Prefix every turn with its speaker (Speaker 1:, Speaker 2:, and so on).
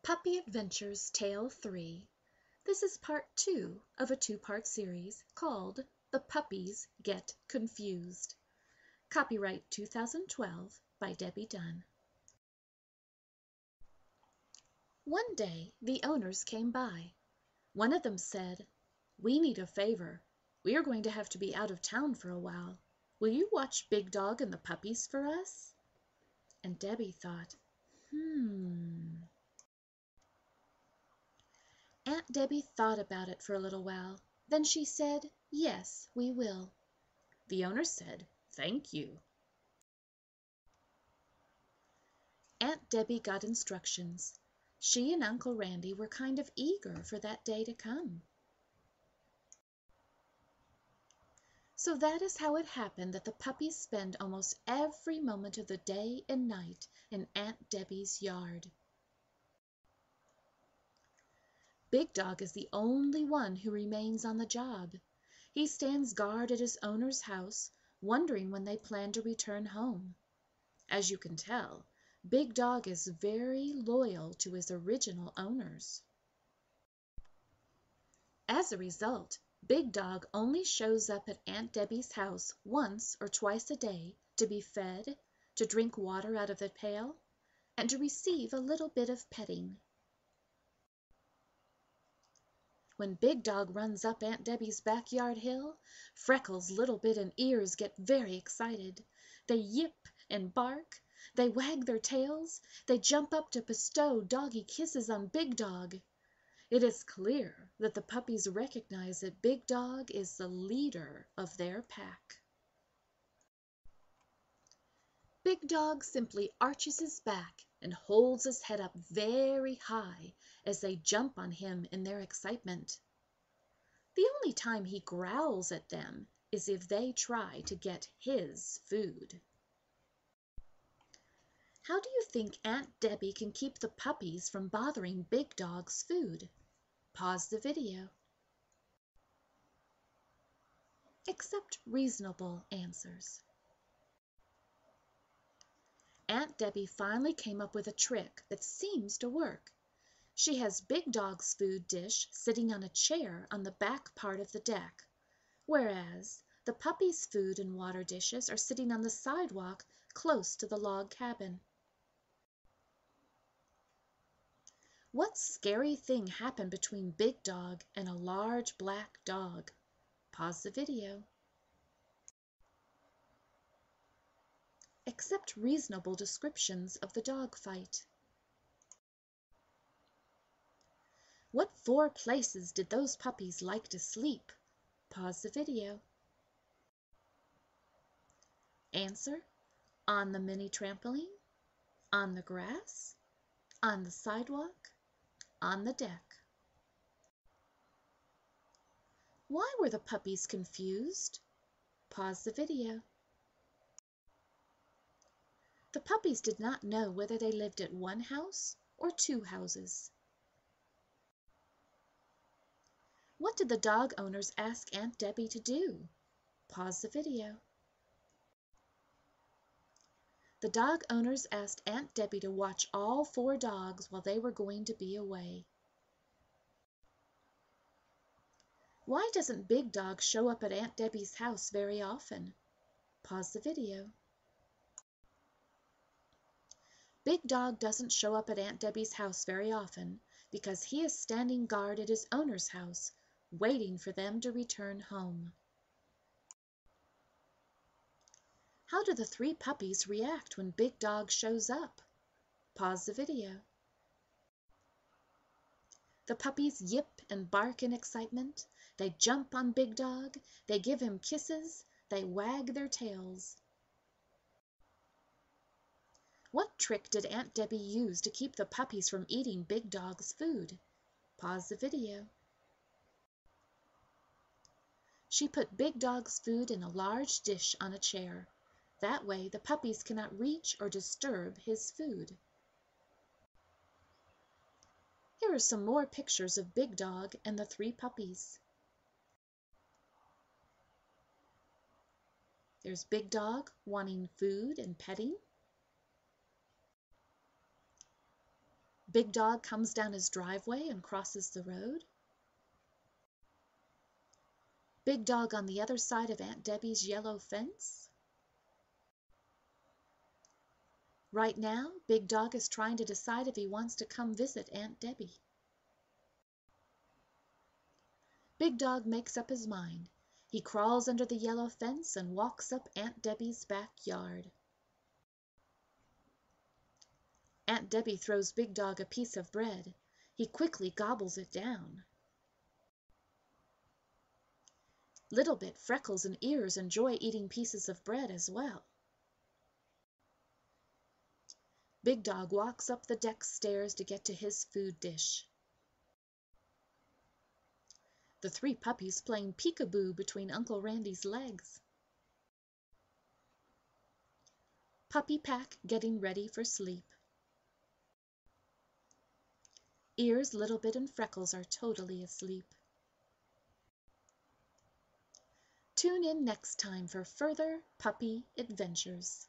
Speaker 1: Puppy Adventures Tale 3. This is part 2 of a two-part series called The Puppies Get Confused. Copyright 2012 by Debbie Dunn. One day the owners came by. One of them said, "We need a favor. We are going to have to be out of town for a while. Will you watch Big Dog and the puppies for us?" And Debbie thought, Aunt Debbie thought about it for a little while. Then she said, "Yes, we will." The owner said, "Thank you." Aunt Debbie got instructions. She and Uncle Randy were kind of eager for that day to come. So that is how it happened that the puppies spend almost every moment of the day and night in Aunt Debbie's yard. Big Dog is the only one who remains on the job. He stands guard at his owner's house, wondering when they plan to return home. As you can tell, Big Dog is very loyal to his original owners. As a result, Big Dog only shows up at Aunt Debbie's house once or twice a day to be fed, to drink water out of the pail, and to receive a little bit of petting. When Big Dog runs up Aunt Debbie's backyard hill, Freckles' little bitten ears get very excited. They yip and bark. They wag their tails. They jump up to bestow doggy kisses on Big Dog. It is clear that the puppies recognize that Big Dog is the leader of their pack. Big Dog simply arches his back and holds his head up very high as they jump on him in their excitement. The only time he growls at them is if they try to get his food. How do you think Aunt Debbie can keep the puppies from bothering Big Dog's food? Pause the video. Accept reasonable answers. Aunt Debbie finally came up with a trick that seems to work. She has Big Dog's food dish sitting on a chair on the back part of the deck, whereas the puppies' food and water dishes are sitting on the sidewalk close to the log cabin. What scary thing happened between Big Dog and a large black dog? Pause the video. Accept reasonable descriptions of the dog fight. What 4 places did those puppies like to sleep? Pause the video. Answer: on the mini trampoline, on the grass, on the sidewalk, on the deck. Why were the puppies confused? Pause the video. The puppies did not know whether they lived at one house or 2 houses. What did the dog owners ask Aunt Debbie to do? Pause the video. The dog owners asked Aunt Debbie to watch all 4 dogs while they were going to be away. Why doesn't Big Dog show up at Aunt Debbie's house very often? Pause the video. Big Dog doesn't show up at Aunt Debbie's house very often because he is standing guard at his owner's house, waiting for them to return home. How do the 3 puppies react when Big Dog shows up? Pause the video. The puppies yip and bark in excitement. They jump on Big Dog. They give him kisses. They wag their tails. What trick did Aunt Debbie use to keep the puppies from eating Big Dog's food? Pause the video. She put Big Dog's food in a large dish on a chair. That way the puppies cannot reach or disturb his food. Here are some more pictures of Big Dog and the 3 puppies. There's Big Dog wanting food and petting. Big Dog comes down his driveway and crosses the road. Big Dog on the other side of Aunt Debbie's yellow fence. Right now, Big Dog is trying to decide if he wants to come visit Aunt Debbie. Big Dog makes up his mind. He crawls under the yellow fence and walks up Aunt Debbie's backyard. Aunt Debbie throws Big Dog a piece of bread. He quickly gobbles it down. Little Bit, Freckles, and Ears enjoy eating pieces of bread as well. Big Dog walks up the deck stairs to get to his food dish. The three puppies playing peekaboo between Uncle Randy's legs. Puppy pack getting ready for sleep. Ears, Little Bit, and Freckles are totally asleep. Tune in next time for further puppy adventures.